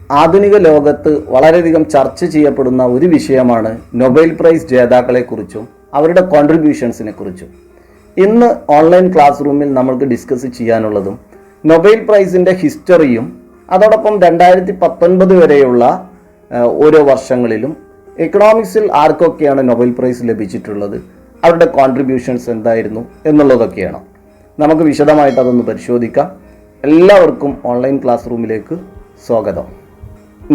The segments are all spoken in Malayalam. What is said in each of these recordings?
ആധുനിക ലോകത്ത് വളരെയധികം ചർച്ച ചെയ്യപ്പെടുന്ന ഒരു വിഷയമാണ് നൊബേൽ പ്രൈസ് ജേതാക്കളെക്കുറിച്ചും അവരുടെ കോൺട്രിബ്യൂഷൻസിനെ കുറിച്ചും. ഇന്ന് ഓൺലൈൻ ക്ലാസ് റൂമിൽ നമ്മൾക്ക് ഡിസ്കസ് ചെയ്യാനുള്ളതും നൊബേൽ പ്രൈസിൻ്റെ ഹിസ്റ്ററിയും അതോടൊപ്പം 2019 വരെയുള്ള ഓരോ വർഷങ്ങളിലും എക്കണോമിക്സിൽ ആർക്കൊക്കെയാണ് നൊബേൽ പ്രൈസ് ലഭിച്ചിട്ടുള്ളത്, അവരുടെ കോൺട്രിബ്യൂഷൻസ് എന്തായിരുന്നു എന്നുള്ളതൊക്കെയാണ്. നമുക്ക് വിശദമായിട്ട് അതൊന്ന് പരിശോധിക്കാം. എല്ലാവർക്കും ഓൺലൈൻ ക്ലാസ് റൂമിലേക്ക് സ്വാഗതം.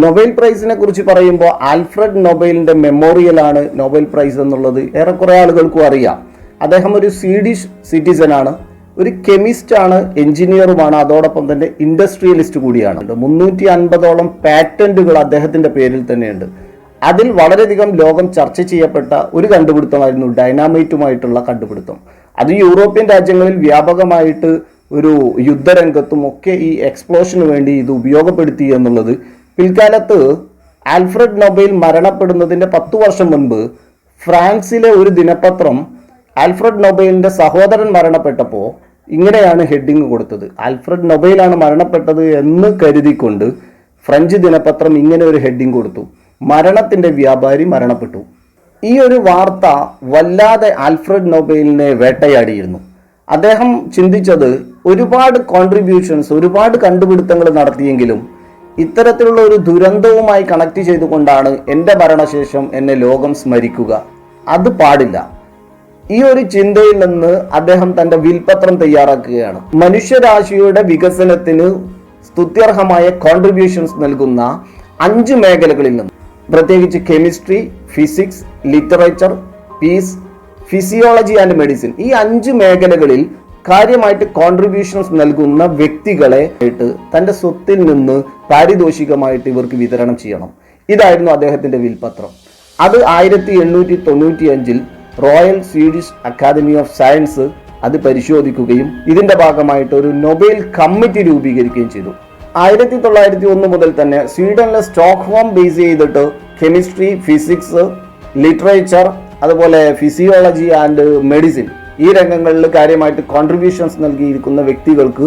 നൊബേൽ പ്രൈസിനെ കുറിച്ച് പറയുമ്പോൾ ആൽഫ്രഡ് നൊബേലിൻ്റെ മെമ്മോറിയലാണ് നൊബേൽ പ്രൈസ് എന്നുള്ളത് ഏറെക്കുറെ ആളുകൾക്കും അറിയാം. അദ്ദേഹം ഒരു സ്വീഡിഷ് സിറ്റിസനാണ്, ഒരു കെമിസ്റ്റാണ്, എഞ്ചിനീയറുമാണ്, അതോടൊപ്പം തന്നെ ഇൻഡസ്ട്രിയലിസ്റ്റ് കൂടിയാണ്. 350ഓളം പാറ്റന്റുകൾ അദ്ദേഹത്തിൻ്റെ പേരിൽ തന്നെയുണ്ട്. അതിൽ വളരെയധികം ലോകം ചർച്ച ചെയ്യപ്പെട്ട ഒരു കണ്ടുപിടുത്തമായിരുന്നു ഡൈനാമൈറ്റുമായിട്ടുള്ള കണ്ടുപിടുത്തം. അത് യൂറോപ്യൻ രാജ്യങ്ങളിൽ വ്യാപകമായിട്ട് ഒരു യുദ്ധരംഗത്തും ഒക്കെ ഈ എക്സ്പ്ലോഷന് വേണ്ടി ഇത് ഉപയോഗപ്പെടുത്തി എന്നുള്ളത് പിൽക്കാലത്ത് ആൽഫ്രഡ് നൊബേൽ മരണപ്പെടുന്നതിൻ്റെ 10 വർഷം മുൻപ് ഫ്രാൻസിലെ ഒരു ദിനപത്രം ആൽഫ്രഡ് നൊബേലിൻ്റെ സഹോദരൻ മരണപ്പെട്ടപ്പോൾ ഇങ്ങനെയാണ് ഹെഡിങ് കൊടുത്തത്. ആൽഫ്രഡ് നൊബേലാണ് മരണപ്പെട്ടത് എന്ന് കരുതിക്കൊണ്ട് ഫ്രഞ്ച് ദിനപത്രം ഇങ്ങനെ ഒരു ഹെഡിങ് കൊടുത്തു: മരണത്തിൻ്റെ വ്യാപാരി മരണപ്പെട്ടു. ഈ ഒരു വാർത്ത വല്ലാതെ ആൽഫ്രഡ് നൊബേലിനെ വേട്ടയാടിയിരുന്നു. അദ്ദേഹം ചിന്തിച്ചത് ഒരുപാട് കോൺട്രിബ്യൂഷൻസ്, ഒരുപാട് കണ്ടുപിടുത്തങ്ങൾ നടത്തിയെങ്കിലും ഇത്തരത്തിലുള്ള ഒരു ദുരന്തവുമായി കണക്ട് ചെയ്തുകൊണ്ടാണ് എൻ്റെ മരണശേഷം എന്നെ ലോകം സ്മരിക്കുക. അത് പാടില്ല. ഈ ഒരു ചിന്തയിൽ നിന്ന് അദ്ദേഹം തൻ്റെ വിൽപത്രം തയ്യാറാക്കുകയാണ്. മനുഷ്യരാശിയുടെ വികസനത്തിന് സ്തുത്യർഹമായ കോൺട്രിബ്യൂഷൻസ് നൽകുന്ന 5 മേഖലകളിൽ നിന്ന്, പ്രത്യേകിച്ച് chemistry, physics, literature, peace, physiology and medicine, ഈ 5 മേഖലകളിൽ കാര്യമായിട്ട് കോൺട്രിബ്യൂഷൻസ് നൽകുന്ന വ്യക്തികളെ തൻ്റെ സ്വത്തിൽ നിന്ന് പാരിതോഷികമായിട്ട് ഇവർക്ക് വിതരണം ചെയ്യണം. ഇതായിരുന്നു അദ്ദേഹത്തിൻ്റെ വിൽപത്രം. അത് 1895 Royal Swedish Academy of Science അത് പരിശോധിക്കുകയും ഇതിൻ്റെ ഭാഗമായിട്ട് ഒരു നൊബേൽ കമ്മിറ്റി രൂപീകരിക്കുകയും ചെയ്തു. 1901 മുതൽ തന്നെ സ്വീഡനിലെ സ്റ്റോക്ക്ഹോം ബേസ് ചെയ്തിട്ട് കെമിസ്ട്രി, ഫിസിക്സ്, ലിറ്ററേച്ചർ, അതുപോലെ ഫിസിയോളജി ആൻഡ് മെഡിസിൻ, ഈ രംഗങ്ങളിൽ കാര്യമായിട്ട് കോൺട്രിബ്യൂഷൻസ് നൽകിയിരിക്കുന്ന വ്യക്തികൾക്ക്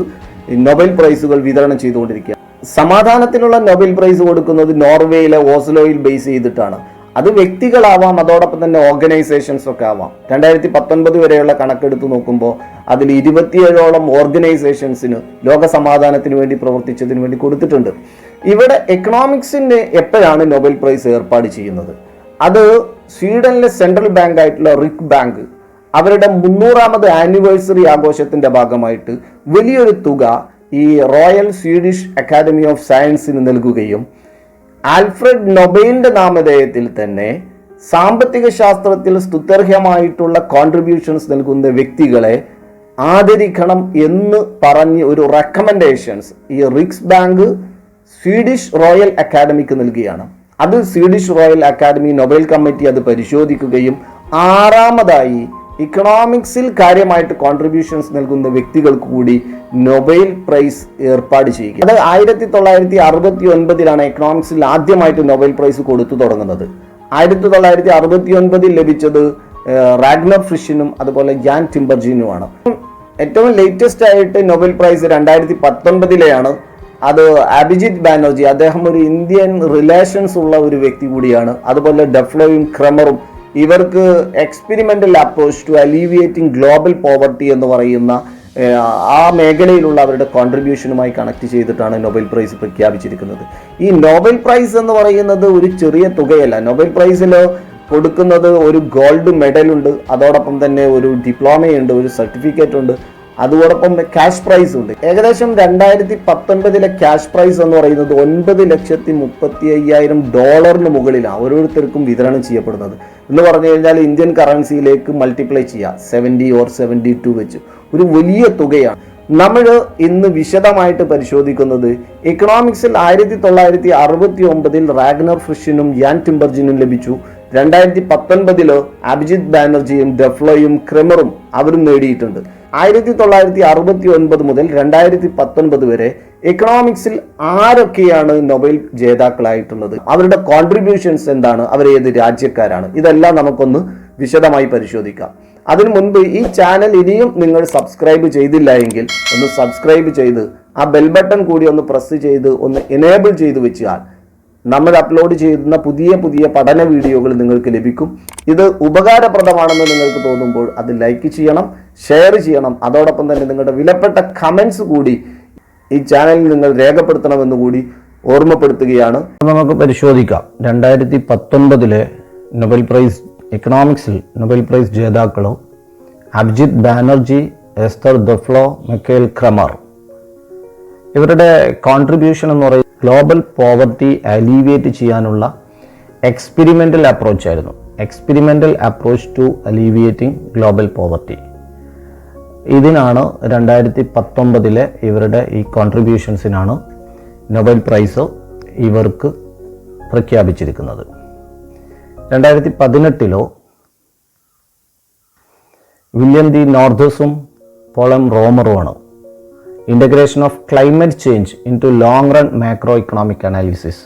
നൊബേൽ പ്രൈസുകൾ വിതരണം ചെയ്തുകൊണ്ടിരിക്കുക. സമാധാനത്തിനുള്ള നൊബേൽ പ്രൈസ് കൊടുക്കുന്നത് നോർവേയിലെ ഓസ്ലോയിൽ ബേസ് ചെയ്തിട്ടാണ്. അത് വ്യക്തികളാവാം, അതോടൊപ്പം തന്നെ ഓർഗനൈസേഷൻസ് ഒക്കെ ആവാം. 2019 വരെയുള്ള കണക്കെടുത്ത് നോക്കുമ്പോൾ അതിൽ 27ഓളം ഓർഗനൈസേഷൻസിന് ലോക സമാധാനത്തിന് വേണ്ടി പ്രവർത്തിച്ചതിന് വേണ്ടി കൊടുത്തിട്ടുണ്ട്. ഇവിടെ എക്കണോമിക്സിന് എപ്പോഴാണ് നൊബേൽ പ്രൈസ് ഏർപ്പാട് ചെയ്യുന്നത്? അത് സ്വീഡനിലെ സെൻട്രൽ ബാങ്ക് ആയിട്ടുള്ള റിക് ബാങ്ക് അവരുടെ 300ാമത് ആനിവേഴ്സറി ആഘോഷത്തിന്റെ ഭാഗമായിട്ട് വലിയൊരു തുക ഈ റോയൽ സ്വീഡിഷ് അക്കാദമി ഓഫ് സയൻസിന് നൽകുകയും ആൽഫ്രഡ് നൊബേലിന്റെ നാമധേയത്തിൽ തന്നെ സാമ്പത്തിക ശാസ്ത്രത്തിൽ സ്തുത്യർഹമായിട്ടുള്ള കോൺട്രിബ്യൂഷൻസ് നൽകുന്ന വ്യക്തികളെ ആദരിക്കണം എന്ന് പറഞ്ഞ് ഒരു റെക്കമെൻഡേഷൻസ് ഈ റിക്സ് ബാങ്ക് സ്വീഡിഷ് റോയൽ അക്കാദമിക്ക് നൽകുകയാണ്. അത് Swedish Royal Academy Nobel committee അത് പരിശോധിക്കുകയും 6ാമതായി ഇക്കണോമിക്സിൽ കാര്യമായിട്ട് കോൺട്രിബ്യൂഷൻസ് നൽകുന്ന വ്യക്തികൾക്ക് കൂടി നൊബേൽ പ്രൈസ് ഏർപ്പാട് ചെയ്യുക. അത് 1969 എക്കണോമിക്സിൽ ആദ്യമായിട്ട് നൊബേൽ പ്രൈസ് കൊടുത്തു തുടങ്ങുന്നത്. 1969 ലഭിച്ചത് റാഗ്നർ ഫ്രിഷിനും അതുപോലെ ജാൻ ടിംബർജിനുമാണ്. ഏറ്റവും ലേറ്റസ്റ്റ് ആയിട്ട് നൊബേൽ പ്രൈസ് 2019 അത് അഭിജിത്ത് ബാനർജി, അദ്ദേഹം ഒരു ഇന്ത്യൻ റിലേഷൻസ് ഉള്ള ഒരു വ്യക്തി കൂടിയാണ്. അതുപോലെ ഡെഫ്ലോയും ക്രെമറും, ഇവർക്ക് experimental approach to alleviating global poverty എന്ന് പറയുന്ന ആ മേഖലയിലുള്ള അവരുടെ കോൺട്രിബ്യൂഷനുമായി കണക്ട് ചെയ്തിട്ടാണ് നൊബേൽ പ്രൈസ് പ്രഖ്യാപിച്ചിരിക്കുന്നത്. ഈ നൊബേൽ പ്രൈസ് എന്ന് പറയുന്നത് ഒരു ചെറിയ തുകയല്ല. നൊബേൽ പ്രൈസിൽ കൊടുക്കുന്നത് ഒരു ഗോൾഡ് മെഡലുണ്ട്, അതോടൊപ്പം തന്നെ ഒരു ഡിപ്ലോമയുണ്ട്, ഒരു സർട്ടിഫിക്കറ്റ് ഉണ്ട്, അതോടൊപ്പം ക്യാഷ് പ്രൈസ് ഉണ്ട്. ഏകദേശം 2019 ക്യാഷ് പ്രൈസ് എന്ന് പറയുന്നത് $9,35,000 മുകളിലാണ് ഓരോരുത്തർക്കും വിതരണം ചെയ്യപ്പെടുന്നത്. എന്ന് പറഞ്ഞു കഴിഞ്ഞാൽ ഇന്ത്യൻ കറൻസിയിലേക്ക് മൾട്ടിപ്ലൈ ചെയ്യുക 70 or 72 വെച്ച് ഒരു വലിയ തുകയാണ്. നമ്മൾ ഇന്ന് വിശദമായിട്ട് പരിശോധിക്കുന്നത് എക്കണോമിക്സിൽ 1969 റാഗ്നർ ഫ്രിഷിനും യാൻ ടിംബർജിനും ലഭിച്ചു. 2019 അഭിജിത്ത് ബാനർജിയും ഡെഫ്ലോയും ക്രെമറും അവരും നേടിയിട്ടുണ്ട്. 1969 മുതൽ 2019 വരെ എക്കണോമിക്സിൽ ആരൊക്കെയാണ് നൊബേൽ ജേതാക്കളായിട്ടുള്ളത്, അവരുടെ കോൺട്രിബ്യൂഷൻസ് എന്താണ്, അവരേത് രാജ്യക്കാരാണ്, ഇതെല്ലാം നമുക്കൊന്ന് വിശദമായി പരിശോധിക്കാം. അതിനു മുൻപ് ഈ ചാനൽ ഇനിയും നിങ്ങൾ സബ്സ്ക്രൈബ് ചെയ്തില്ല എങ്കിൽ ഒന്ന് സബ്സ്ക്രൈബ് ചെയ്ത് ആ ബെൽ ബട്ടൺ കൂടി ഒന്ന് പ്രസ് ചെയ്ത് ഒന്ന് എനേബിൾ ചെയ്ത് വെച്ചാൽ നമ്മൾ അപ്ലോഡ് ചെയ്യുന്ന പുതിയ പുതിയ പഠന വീഡിയോകൾ നിങ്ങൾക്ക് ലഭിക്കും. ഇത് ഉപകാരപ്രദമാണെന്ന് നിങ്ങൾക്ക് തോന്നുമ്പോൾ അത് ലൈക്ക് ചെയ്യണം, ഷെയർ ചെയ്യണം. അതോടൊപ്പം തന്നെ നിങ്ങളുടെ വിലപ്പെട്ട കമൻസ് കൂടി ഈ ചാനലിൽ നിങ്ങൾ രേഖപ്പെടുത്തണമെന്ന് കൂടി ഓർമ്മപ്പെടുത്തുകയാണ്. നമുക്ക് പരിശോധിക്കാം. 2019 നൊബേൽ പ്രൈസ് എക്കണോമിക്സിൽ നൊബേൽ പ്രൈസ് ജേതാക്കളോ Abhijit Banerjee, Esther Duflo, Michael Kremer. ഇവരുടെ കോൺട്രിബ്യൂഷൻ എന്ന് പറയുന്നത് ഗ്ലോബൽ പോവർട്ടി അലീവിയേറ്റ് ചെയ്യാനുള്ള എക്സ്പെരിമെൻ്റൽ അപ്രോച്ച് ആയിരുന്നു. Experimental approach to alleviating global poverty. ഇതിനാണ് 2019 ഇവരുടെ ഈ കോൺട്രിബ്യൂഷൻസിനാണ് നൊബേൽ പ്രൈസ് ഇവർക്ക് പ്രഖ്യാപിച്ചിരിക്കുന്നത്. 2018 വില്യം ഡി നോർദസും പോളം റോമറുമാണ് integration of climate change into long run macroeconomic analysis.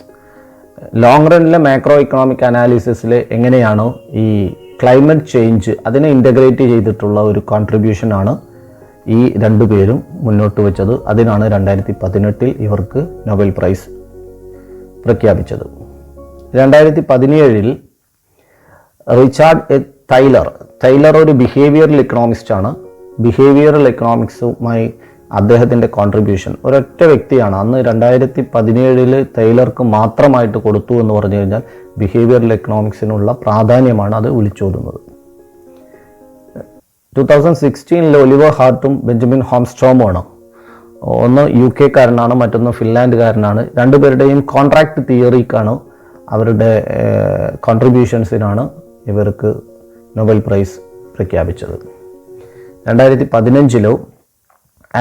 Long റണ്ണിലെ മാക്രോ ഇക്കണോമിക് അനാലിസിസിൽ എങ്ങനെയാണോ ഈ ക്ലൈമറ്റ് ചേഞ്ച് അതിനെ ഇൻ്റഗ്രേറ്റ് ചെയ്തിട്ടുള്ള ഒരു കോൺട്രിബ്യൂഷനാണ് ഈ രണ്ടുപേരും മുന്നോട്ട് വെച്ചത്. അതിനാണ് 2018 ഇവർക്ക് നൊബേൽ പ്രൈസ് പ്രഖ്യാപിച്ചത്. 2017 റിച്ചാർഡ് ടൈലർ ഒരു ബിഹേവിയറൽ എക്കണോമിസ്റ്റ് ആണ്. ബിഹേവിയറൽ എക്കണോമിക്സുമായി അദ്ദേഹത്തിൻ്റെ കോൺട്രിബ്യൂഷൻ ഒരൊറ്റ വ്യക്തിയാണ്. അന്ന് 2017 ടൈലർക്ക് മാത്രമായിട്ട് കൊടുത്തു എന്ന് പറഞ്ഞു കഴിഞ്ഞാൽ ബിഹേവിയറൽ എക്കണോമിക്സിനുള്ള പ്രാധാന്യമാണ് അത് വിളിച്ചോതുന്നത്. 2016 ഒലിവർ ഹാർട്ടും ബെഞ്ചമിൻ ഹോംസ്ട്രോമുമാണ്. ഒന്ന് UK കാരനാണ്, മറ്റൊന്ന് ഫിൻലാൻഡുകാരനാണ്. രണ്ടുപേരുടെയും കോൺട്രാക്ട് തിയറിക്കാണ് അവരുടെ കോൺട്രിബ്യൂഷൻസിനാണ് ഇവർക്ക് നൊബേൽ പ്രൈസ് പ്രഖ്യാപിച്ചത്. 2015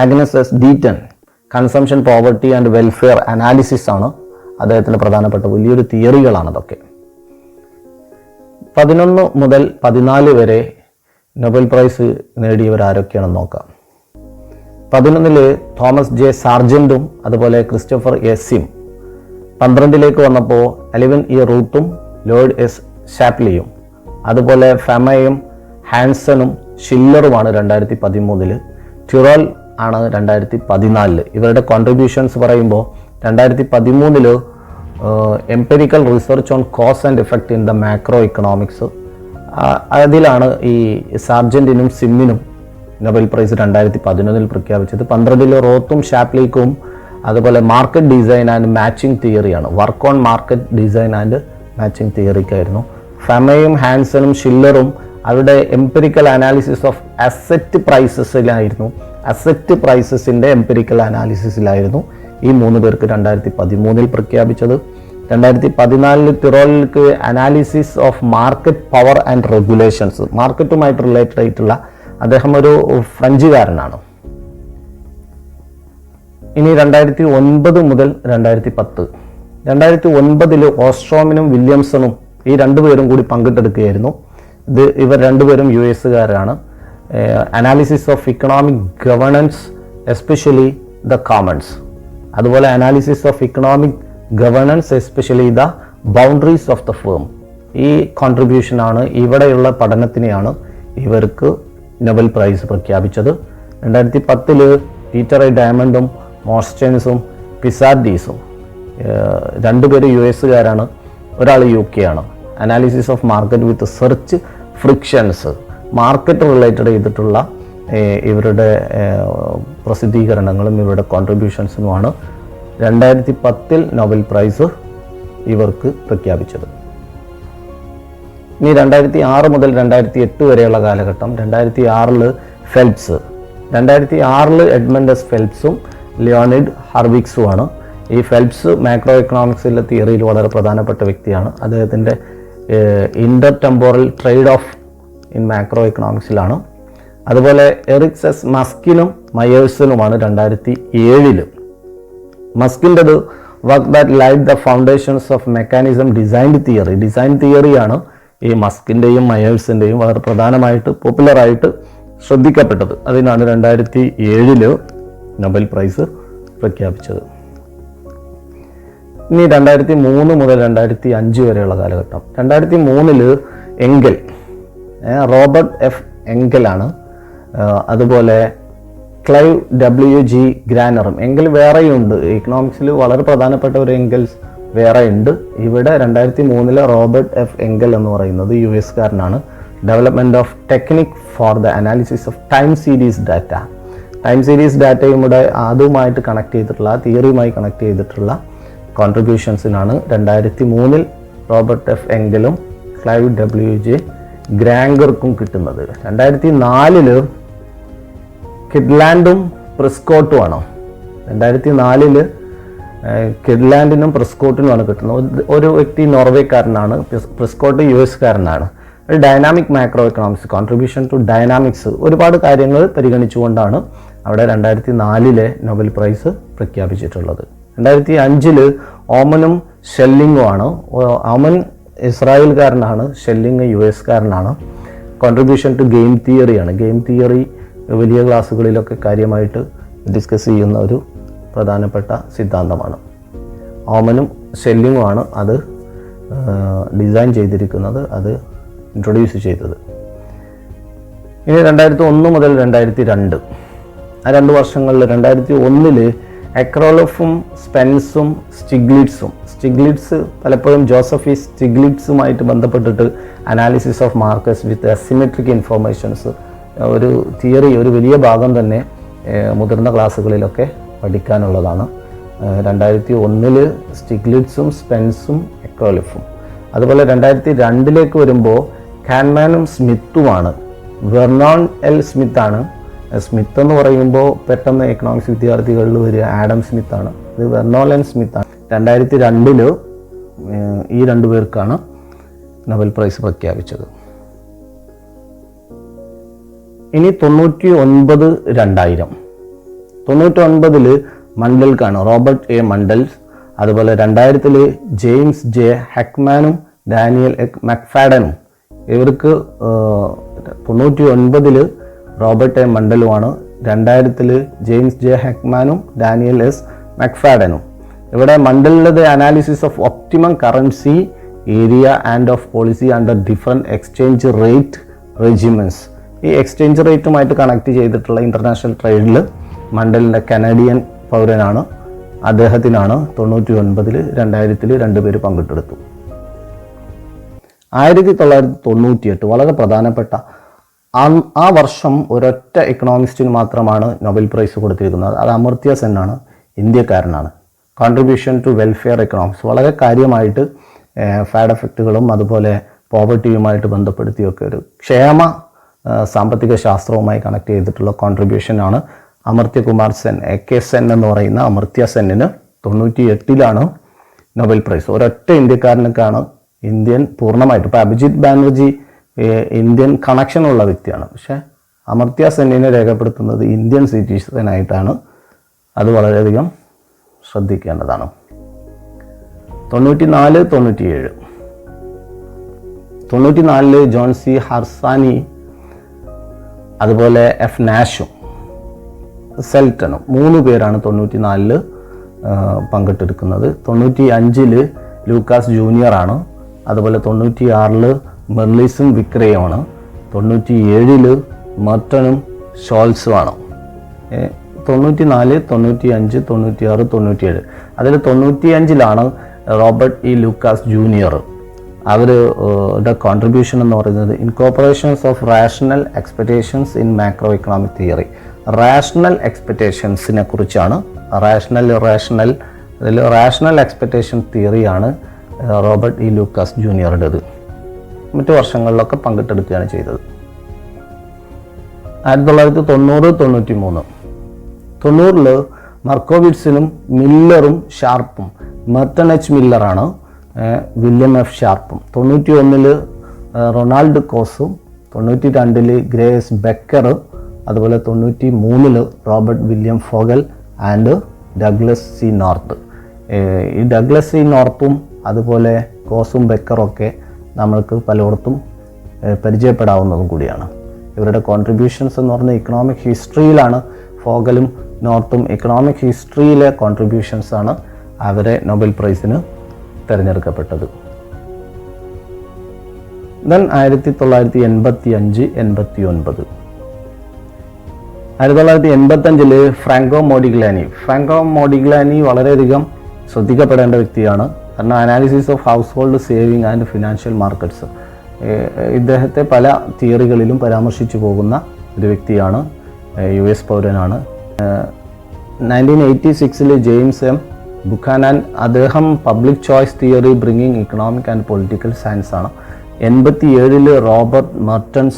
ആഗ്നസ് S Deaton consumption poverty and welfare analysis ആണ് അദ്ദേഹത്തിൻ്റെ പ്രധാനപ്പെട്ട വലിയൊരു തിയറികളാണ് അതൊക്കെ. 11 മുതൽ 14 വരെ നൊബേൽ പ്രൈസ് നേടിയവർ ആരൊക്കെയാണെന്ന് നോക്കാം. 11 തോമസ് ജെ സാർജൻറ്റും അതുപോലെ ക്രിസ്റ്റഫർ എസിം. 12 വന്നപ്പോൾ എലിവൻ ഇ റൂട്ടും ലോയ്ഡ് എസ് ഷാപ്ലിയും അതുപോലെ ഫെമയും ഹാൻസണും ഷില്ലറുമാണ് 2013. ടിറോൽ ആണ് 2014. ഇവരുടെ കോൺട്രിബ്യൂഷൻസ് പറയുമ്പോൾ 2013 empirical research on cause and effect in the macro economics. അതിലാണ് ഈ സാർജൻറ്റിനും സിമ്മിനും നൊബേൽ പ്രൈസ് 2011 പ്രഖ്യാപിച്ചത്. 12 റോത്തും ഷാപ്ലിക്കും അതുപോലെ മാർക്കറ്റ് ഡിസൈൻ ആൻഡ് മാച്ചിങ് തിയറിയാണ്. Work on market design and matching തിയറിക്കായിരുന്നു. ഫെമയും ഹാൻസണും ഷില്ലറും അവരുടെ എംപെരിക്കൽ അനാലിസിസ് ഓഫ് അസറ്റ് പ്രൈസസിലായിരുന്നു. അസറ്റ് പ്രൈസസിൻ്റെ എംപെരിക്കൽ അനാലിസിസിലായിരുന്നു ഈ 3 പേർക്ക് 2013 പ്രഖ്യാപിച്ചത്. 2014 ടിറോളിക്ക് analysis of market power and regulations, മാർക്കറ്റുമായിട്ട് റിലേറ്റഡ് ആയിട്ടുള്ള, അദ്ദേഹം ഒരു ഫ്രഞ്ചുകാരനാണ്. ഇനി 2009 മുതൽ 2010. 2009 ഓസ്ട്രോമിനും വില്യംസണും ഈ രണ്ടുപേരും കൂടി പങ്കിട്ടെടുക്കുകയായിരുന്നു. ഇവർ രണ്ടുപേരും US-കാരാണ്. Analysis of economic governance especially the commons, അതുപോലെ analysis of economic governance especially the boundaries of the firm. ഈ കോൺട്രിബ്യൂഷനാണ്, ഇവിടെയുള്ള പഠനത്തിനെയാണ് ഇവർക്ക് നൊബേൽ പ്രൈസ് പ്രഖ്യാപിച്ചത്. 2010 പീറ്റർ എ ഡയമണ്ടും മോർസ്റ്റൻസും പിസാർഡീസും, രണ്ടുപേരും US-കാരാണ്, ഒരാൾ UK ആണ്. Analysis of market with search frictions, market related ചെയ്തിട്ടുള്ള ഇവരുടെ പ്രസിദ്ധീകരണങ്ങളും ഇവരുടെ കോൺട്രിബ്യൂഷൻസിനുമാണ് 2010 നൊബേൽ പ്രൈസ് ഇവർക്ക് പ്രഖ്യാപിച്ചത്. ഇനി 2006 മുതൽ 2008 വരെയുള്ള കാലഘട്ടം. 2006 ഫെൽപ്സ്, 2006 എഡ്മണ്ടസ് ഫെൽപ്സും ലിയോണിഡ് ഹർവിക്സുമാണ്. ഈ ഫെൽപ്സ് മാക്രോ എക്കണോമിക്സിലെ തിയറിയിൽ വളരെ പ്രധാനപ്പെട്ട വ്യക്തിയാണ്. അദ്ദേഹത്തിൻ്റെ intertemporal trade off in macro എക്കണോമിക്സിലാണ്. അതുപോലെ എറിക്സ് എസ് മസ്കിനും മയേഴ്സനുമാണ് 2007. മസ്കിൻ്റെത് work that laid the foundations of mechanism designed theory. Design തിയറിയാണ് ഈ മസ്കിൻ്റെയും മയേഴ്സിൻ്റെയും വളരെ പ്രധാനമായിട്ട് പോപ്പുലറായിട്ട് ശ്രദ്ധിക്കപ്പെട്ടത്. അതിനാണ് 2007 നൊബേൽ പ്രൈസ് പ്രഖ്യാപിച്ചത്. ഇനി 2003 മുതൽ 2005 വരെയുള്ള കാലഘട്ടം. 2003 എങ്കൽ, റോബർട്ട് എഫ് എങ്കലാണ്. അതുപോലെ ക്ലൈവ് WG ഗ്രാനറും. എങ്കൽ വേറെയുണ്ട്, ഇക്കണോമിക്സിൽ വളരെ പ്രധാനപ്പെട്ട ഒരു എങ്കൽസ് വേറെ ഉണ്ട്. ഇവിടെ 2003 റോബർട്ട് എഫ് എങ്കൽ എന്ന് പറയുന്നത് US കാരനാണ്. Development of technique for the analysis of time series data. Time series ഡാറ്റയും കൂടെ അതുമായിട്ട് കണക്ട് ചെയ്തിട്ടുള്ള, തിയറിയുമായി കണക്ട് ചെയ്തിട്ടുള്ള കോൺട്രിബ്യൂഷൻസിനാണ് 2003 റോബർട്ട് എഫ് എങ്കലും ക്ലൈവ് WJ ഗ്രാങ്കർക്കും കിട്ടുന്നത്. 2004 കിഡ്ലാൻഡും പ്രിസ്കോട്ടുമാണ്. 2004 കിഡ്ലാൻഡിനും പ്രിസ്കോട്ടിനുമാണ് കിട്ടുന്നത്. ഒരു വ്യക്തി നോർവേക്കാരനാണ്, പ്രിസ്കോട്ട് US കാരനാണ്. ഒരു dynamic macroeconomics, contribution to dynamics, ഒരുപാട് കാര്യങ്ങൾ പരിഗണിച്ചുകൊണ്ടാണ് അവിടെ 2004 നൊബേൽ പ്രൈസ് പ്രഖ്യാപിച്ചിട്ടുള്ളത്. 2005 ഓമനും ഷെല്ലിങ്ങും ആണ്. ഓമൻ ഇസ്രായേൽക്കാരനാണ്, ഷെല്ലിങ് US കാരനാണ്. കോൺട്രിബ്യൂഷൻ ടു ഗെയിം തിയറിയാണ്. ഗെയിം തിയറി വലിയ ക്ലാസ്സുകളിലൊക്കെ കാര്യമായിട്ട് ഡിസ്കസ് ചെയ്യുന്ന ഒരു പ്രധാനപ്പെട്ട സിദ്ധാന്തമാണ്. ഓമനും ഷെല്ലിങ്ങുമാണ് അത് ഡിസൈൻ ചെയ്തിരിക്കുന്നത്, അത് ഇൻട്രൊഡ്യൂസ് ചെയ്തത്. ഇനി 2001 മുതൽ 2002, ആ 2 വർഷങ്ങളിൽ 2001 എക്രോലോഫും സ്പെൻസും സ്റ്റിഗ്ലിറ്റ്സ് പലപ്പോഴും ജോസഫ് സ്റ്റിഗ്ലിറ്റ്സുമായിട്ട് ബന്ധപ്പെട്ടിട്ട് analysis of markets with asymmetric informations ഒരു തിയറി, ഒരു വലിയ ഭാഗം തന്നെ മുതിർന്ന ക്ലാസ്സുകളിലൊക്കെ പഠിക്കാനുള്ളതാണ്. 2001 സ്റ്റിഗ്ലിറ്റ്സും സ്പെൻസും എക്രോലിഫും. അതുപോലെ 2002 വരുമ്പോൾ കാൻമാനും സ്മിത്തുമാണ്. വെർണോൺ എൽ സ്മിത്താണ്. സ്മിത്ത് എന്ന് പറയുമ്പോൾ പെട്ടെന്ന് എക്കണോമിക്സ് വിദ്യാർത്ഥികളിൽ വരിക ആഡം സ്മിത്താണ്. ഇത് വെർണോൺ എൽ സ്മിത്താണ്. 2002 ഈ 2 പേർക്കാണ് നൊബേൽ പ്രൈസ് പ്രഖ്യാപിച്ചത്. ഇനി 99 2000. 99 മണ്ടൽക്കാണ്, റോബർട്ട് എ മണ്ടൽസ്. അതുപോലെ 2000 ജെയിംസ് ജെ ഹെക്മാനും ഡാനിയൽ മക്ഫാഡനും. ഇവർക്ക് 99 റോബർട്ട് എ മണ്ടലുമാണ്, 2000 ജെയിംസ് ജെ ഹെക്മാനും ഡാനിയൽ എസ് മക്ഫാഡനും. ഇവിടെ മണ്ടലിൻ്റെ analysis of optimum currency area and of policy under different exchange rate regiments. ഈ എക്സ്ചേഞ്ച് റേറ്റുമായിട്ട് കണക്ട് ചെയ്തിട്ടുള്ള ഇൻ്റർനാഷണൽ ട്രേഡിൽ മണ്ടലിൻ്റെ കനഡിയൻ പൗരനാണ്. അദ്ദേഹത്തിനാണ് 99 2000 2 പേര് പങ്കെടുത്തു. 1998 വളരെ പ്രധാനപ്പെട്ട ആ വർഷം ഒരൊറ്റ എക്കണോമിസ്റ്റിന് മാത്രമാണ് നൊബേൽ പ്രൈസ് കൊടുത്തിരിക്കുന്നത്. അത് അമർത്യ സെൻ ആണ്, ഇന്ത്യക്കാരനാണ്. കോൺട്രിബ്യൂഷൻ ടു വെൽഫെയർ എക്കണോമിക്സ്, വളരെ കാര്യമായിട്ട് ഫാഡ് എഫക്റ്റുകളും അതുപോലെ പോവർട്ടിയുമായിട്ട് ബന്ധപ്പെടുത്തിയൊക്കെ ഒരു ക്ഷേമ സാമ്പത്തിക ശാസ്ത്രവുമായി കണക്ട് ചെയ്തിട്ടുള്ള കോൺട്രിബ്യൂഷനാണ് അമർത്യ സെൻ, AK സെൻ എന്ന് പറയുന്ന അമർത്യ സെന്നിന് 98 നൊബേൽ പ്രൈസ്. ഒരൊറ്റ ഇന്ത്യക്കാരനൊക്കെയാണ് ഇന്ത്യൻ പൂർണ്ണമായിട്ട്. ഇപ്പോൾ അഭിജിത് ബാനർജി ഇന്ത്യൻ കണക്ഷനുള്ള വ്യക്തിയാണ്, പക്ഷേ അമർത്യ സെന്നിനെ രേഖപ്പെടുത്തുന്നത് ഇന്ത്യൻ സിറ്റിസനായിട്ടാണ്. അത് വളരെയധികം ശ്രദ്ധിക്കേണ്ടതാണ്. 94 97. 94 ജോൺ സി ഹർസാനി അതുപോലെ എഫ് നാഷും സെൽറ്റനും 3 പേരാണ് 94 പങ്കെടുക്കുന്നത്. 95 ലൂക്കാസ് ജൂനിയറാണ്. അതുപോലെ 96 മെർലിസും വിക്രയുമാണ്. 97 മെർട്ടനും ഷോൾസുമാണ്. 94 95 96 97. അതിൽ 95 റോബർട്ട് ഇ ലൂക്കാസ് ജൂനിയർ. അവരുടെ കോൺട്രിബ്യൂഷൻ എന്ന് പറയുന്നത് incorporations of rational expectations in macro economic theory. Rational എക്സ്പെക്റ്റേഷൻസിനെ കുറിച്ചാണ്. അതിൽ റാഷണൽ എക്സ്പെക്റ്റേഷൻ തിയറിയാണ് റോബർട്ട് ഇ ലൂക്കാസ് ജൂനിയറുടേത്. മറ്റു വർഷങ്ങളിലൊക്കെ പങ്കെടുക്കുകയാണ് ചെയ്തത്. 1990 93 മർക്കോവിറ്റ്സിനും മില്ലറും ഷാർപ്പും. മെർട്ടൺ എച്ച് മില്ലറാണ്, വില്യം എഫ് ഷാർപ്പും. 91 റൊണാൾഡ് കോസും. 92 ഗ്രേസ് ബെക്കർ. അതുപോലെ 93 Robert William Fogel and Douglass C North. ഈ ഡഗ്ലസ് സി നോർത്തും അതുപോലെ കോസും ബെക്കറൊക്കെ നമ്മൾക്ക് പലയിടത്തും പരിചയപ്പെടാവുന്നതും കൂടിയാണ്. ഇവരുടെ കോൺട്രിബ്യൂഷൻസ് എന്ന് പറഞ്ഞാൽ ഇക്കണോമിക് ഹിസ്റ്ററിയിലാണ്. ഫോഗലും നോർത്തും ഇക്കണോമിക് ഹിസ്റ്ററിയിലെ കോൺട്രിബ്യൂഷൻസാണ് അവരെ നൊബേൽ പ്രൈസിന് തിരഞ്ഞെടുക്കപ്പെട്ടത്. ദെൻ 1985 89. 1985 ഫ്രാങ്കോ മോഡിഗ്ലാനി വളരെയധികം ശ്രദ്ധിക്കപ്പെടേണ്ട വ്യക്തിയാണ്. കാരണം analysis of house hold saving and financial markets ഇദ്ദേഹത്തെ പല തിയറികളിലും പരാമർശിച്ചു പോകുന്ന ഒരു വ്യക്തിയാണ്, US പൗരനാണ്. 1986 ജെയിംസ് എം ബുക്കാനാൻ, അദ്ദേഹം public choice theory bringing economic and political science ആണ്. 87 റോബർട്ട് മെർട്ടൺ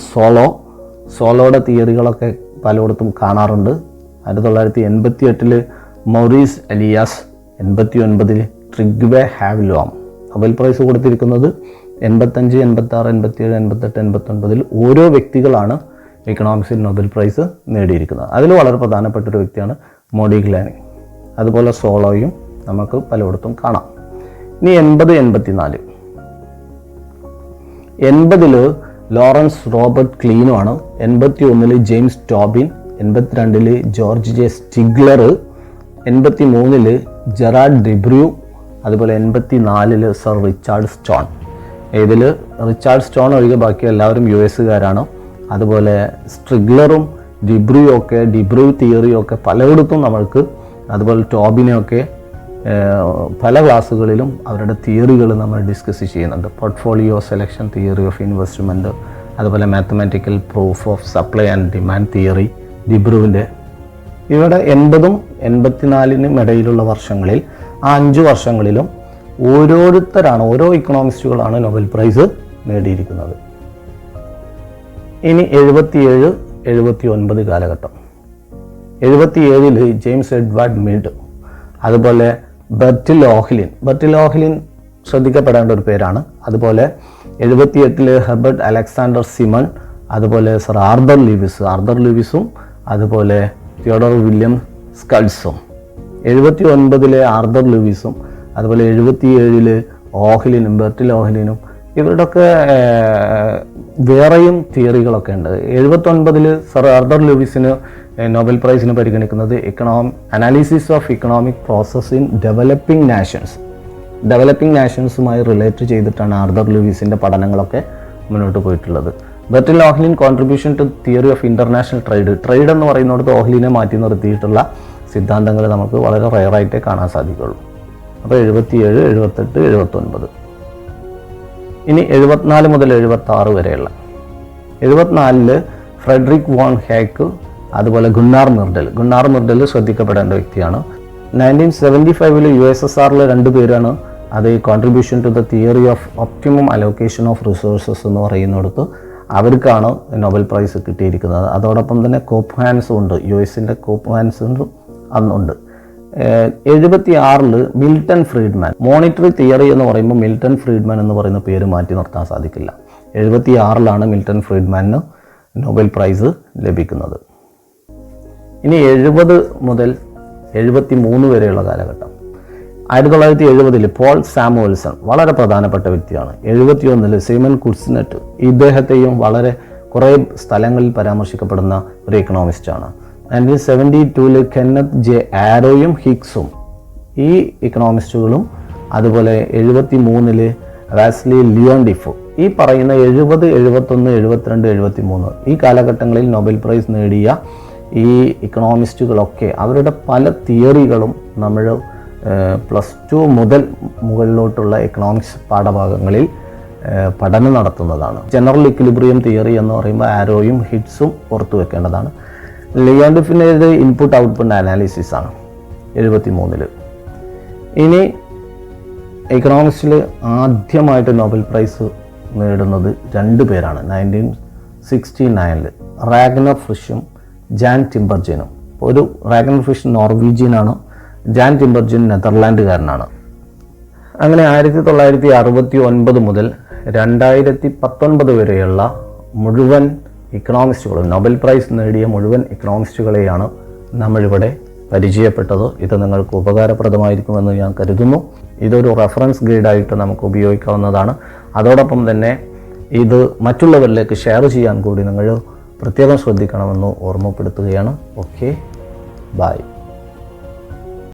സോളോയുടെ തിയറികളൊക്കെ പലയിടത്തും കാണാറുണ്ട്. 1988 മൗറീസ് എലിയാസ്, 89 ട്രിഗ്വേ ഹാവ്ലോം. നൊബേൽ പ്രൈസ് കൊടുത്തിരിക്കുന്നത് 85, 86, 87, 88, 89 ഓരോ വ്യക്തികളാണ് ഇക്കണോമിക്സിൽ നൊബേൽ പ്രൈസ് നേടിയിരിക്കുന്നത്. അതിൽ വളരെ പ്രധാനപ്പെട്ട ഒരു വ്യക്തിയാണ് മോഡിഗ്ലാനി. അതുപോലെ സോളോയും നമുക്ക് പലയിടത്തും കാണാം. ഇനി 80, 84 ലോറൻസ് റോബർട്ട് ക്ലീനോ ആണ്. 81 James Tobin, 82 George J Stigler, 83 Gerard Debreu, അതുപോലെ 84 സർ റിച്ചാർഡ് സ്റ്റോൺ. ഇതിൽ റിച്ചാർഡ് സ്റ്റോൺ ഒഴികെ ബാക്കി എല്ലാവരും US-കാരാണ്. അതുപോലെ സ്ട്രിഗ്ലറും ഡിബ്രൂ തിയറിയും ഒക്കെ പലയിടത്തും നമ്മൾക്ക്, അതുപോലെ ടോബിനെയൊക്കെ പല ക്ലാസ്സുകളിലും അവരുടെ തിയറികൾ നമ്മൾ ഡിസ്കസ് ചെയ്യുന്നുണ്ട്. Portfolio selection theory of investment, അതുപോലെ mathematical proof of supply and demand theory ഡിബ്രൂവിൻ്റെ. ഇവിടെ 80-നും 84-നും ഇടയിലുള്ള വർഷങ്ങളിൽ, ആ 5 വർഷങ്ങളിലും ഓരോ ഇക്കണോമിസ്റ്റുകളാണ് നൊബേൽ പ്രൈസ് നേടിയിരിക്കുന്നത്. ഇനി 77, 79 കാലഘട്ടം. 77 ജെയിംസ് എഡ്വാർഡ് മിഡ്, അതുപോലെ ബെർട്ടിൽ ഓഹ്ലിൻ ശ്രദ്ധിക്കപ്പെടേണ്ട ഒരു പേരാണ്. അതുപോലെ 78 ഹെർബർട്ട് അലക്സാണ്ടർ സിമൺ, അതുപോലെ സർ ആർതർ ലൂയിസും, അതുപോലെ തിയോഡർ വില്യം സ്കൾസും. 79 ആർതർ ലൂയിസും, അതുപോലെ 77 ഓഹ്ലിനും ബെർട്ടിൽ ഓഹ്ലിനും. ഇവരുടെയൊക്കെ വേറെയും തിയറികളൊക്കെ ഉണ്ട്. 79 സർ ആർതർ ലൂയിസിന് നൊബേൽ പ്രൈസിന് പരിഗണിക്കുന്നത് analysis of economic process in developing നാഷൻസുമായി റിലേറ്റ് ചെയ്തിട്ടാണ് ആർതർ ലൂയിസിൻ്റെ പഠനങ്ങളൊക്കെ മുന്നോട്ട് പോയിട്ടുള്ളത്. Bertil Ohlin contribution to theory of international trade എന്ന് പറയുന്നിടത്ത് ഓഹ്ലിനെ മാറ്റി നിർത്തിയിട്ടുള്ള സിദ്ധാന്തങ്ങൾ നമുക്ക് വളരെ റെയറായിട്ടേ കാണാൻ സാധിക്കുള്ളൂ. അപ്പോൾ 77, 78, 79. ഇനി 74 മുതൽ 76 വരെയുള്ള. 74 ഫ്രെഡറിക് വോൺ ഹേക്ക്, അതുപോലെ ഗുന്നാർ മിർഡൽ ശ്രദ്ധിക്കപ്പെടേണ്ട വ്യക്തിയാണ്. 1975 USSR 2 പേരാണ് അത് contribution to the theory of optimum allocation of resources എന്ന് പറയുന്നിടത്ത് അവർക്കാണ് നൊബേൽ പ്രൈസ് കിട്ടിയിരിക്കുന്നത്. അതോടൊപ്പം തന്നെ കോപ്പ് ഹാൻസും ഉണ്ട്, US-ൻ്റെ കോപ്പ് ഹാൻസും അന്നുണ്ട്. 76 മിൽട്ടൺ ഫ്രീഡ്മാൻ. മോണിറ്ററി തിയറി എന്ന് പറയുമ്പോൾ മിൽട്ടൺ ഫ്രീഡ്മാൻ എന്ന് പറയുന്ന പേര് മാറ്റി നിർത്താൻ സാധിക്കില്ല. 76 മിൽട്ടൺ ഫ്രീഡ്മാനിന് നൊബേൽ പ്രൈസ് ലഭിക്കുന്നത്. ഇനി 70 മുതൽ 73 വരെയുള്ള കാലഘട്ടം. 1970 പോൾ സാമുവൽസൺ വളരെ പ്രധാനപ്പെട്ട വ്യക്തിയാണ്. 71 സൈമൺ കുസ്നെറ്റ്, ഇദ്ദേഹത്തെയും വളരെ കുറേ സ്ഥലങ്ങളിൽ പരാമർശിക്കപ്പെടുന്ന ഒരു ഇക്കണോമിസ്റ്റാണ്. 1972 കെന്നത്ത് ജെ ആരോയും ഹിഗ്സും, ഈ ഇക്കണോമിസ്റ്റുകളും. അതുപോലെ 73 വാസ്ലി ലിയോൺ ഡിഫോ. ഈ പറയുന്ന 70, 71, 72, 73 ഈ കാലഘട്ടങ്ങളിൽ നൊബേൽ പ്രൈസ് നേടിയ ഈ ഇക്കണോമിസ്റ്റുകളൊക്കെ അവരുടെ പല തിയറികളും നമ്മൾ +2 മുതൽ മുകളിലോട്ടുള്ള എക്കണോമിക്സ് പാഠഭാഗങ്ങളിൽ പഠനം നടത്തുന്നതാണ്. ജനറൽ ഇക്വിലിബ്രിയം തിയറി എന്ന് പറയുമ്പോൾ ആരോയും ഹിഗ്സും ഓർത്തു വെക്കേണ്ടതാണ്. ലിയോൺ ഡിഫിൻ്റെ ഇൻപുട്ട് ഔട്ട്പുട്ട് അനാലിസിസ് ആണ് 73. ഇനി എക്കണോമിക്സിൽ ആദ്യമായിട്ട് നൊബേൽ പ്രൈസ് നേടുന്നത് 2 പേരാണ്. 1969 റാഗ്നർ ഫിഷും ജാൻ ടിംബർജനും. ഒരു റാഗ്നർ ഫിഷ് നോർവീജിയനാണ്, ജാൻ ടിംബർജൻ നെതർലാൻഡുകാരനാണ്. അങ്ങനെ 1969 മുതൽ 2019 വരെയുള്ള മുഴുവൻ ഇക്കണോമിസ്റ്റുകളും നൊബേൽ പ്രൈസ് നേടിയ മുഴുവൻ ഇക്കണോമിസ്റ്റുകളെയാണ് നമ്മളിവിടെ പരിചയപ്പെട്ടത്. ഇത് നിങ്ങൾക്ക് ഉപകാരപ്രദമായിരിക്കുമെന്ന് ഞാൻ കരുതുന്നു. ഇതൊരു റെഫറൻസ് ഗൈഡായിട്ട് നമുക്ക് ഉപയോഗിക്കാവുന്നതാണ്. അതോടൊപ്പം തന്നെ ഇത് മറ്റുള്ളവരിലേക്ക് ഷെയർ ചെയ്യാൻ കൂടി നിങ്ങൾ പ്രത്യേകം ശ്രദ്ധിക്കണമെന്ന് ഓർമ്മപ്പെടുത്തുകയാണ്. Okay, by.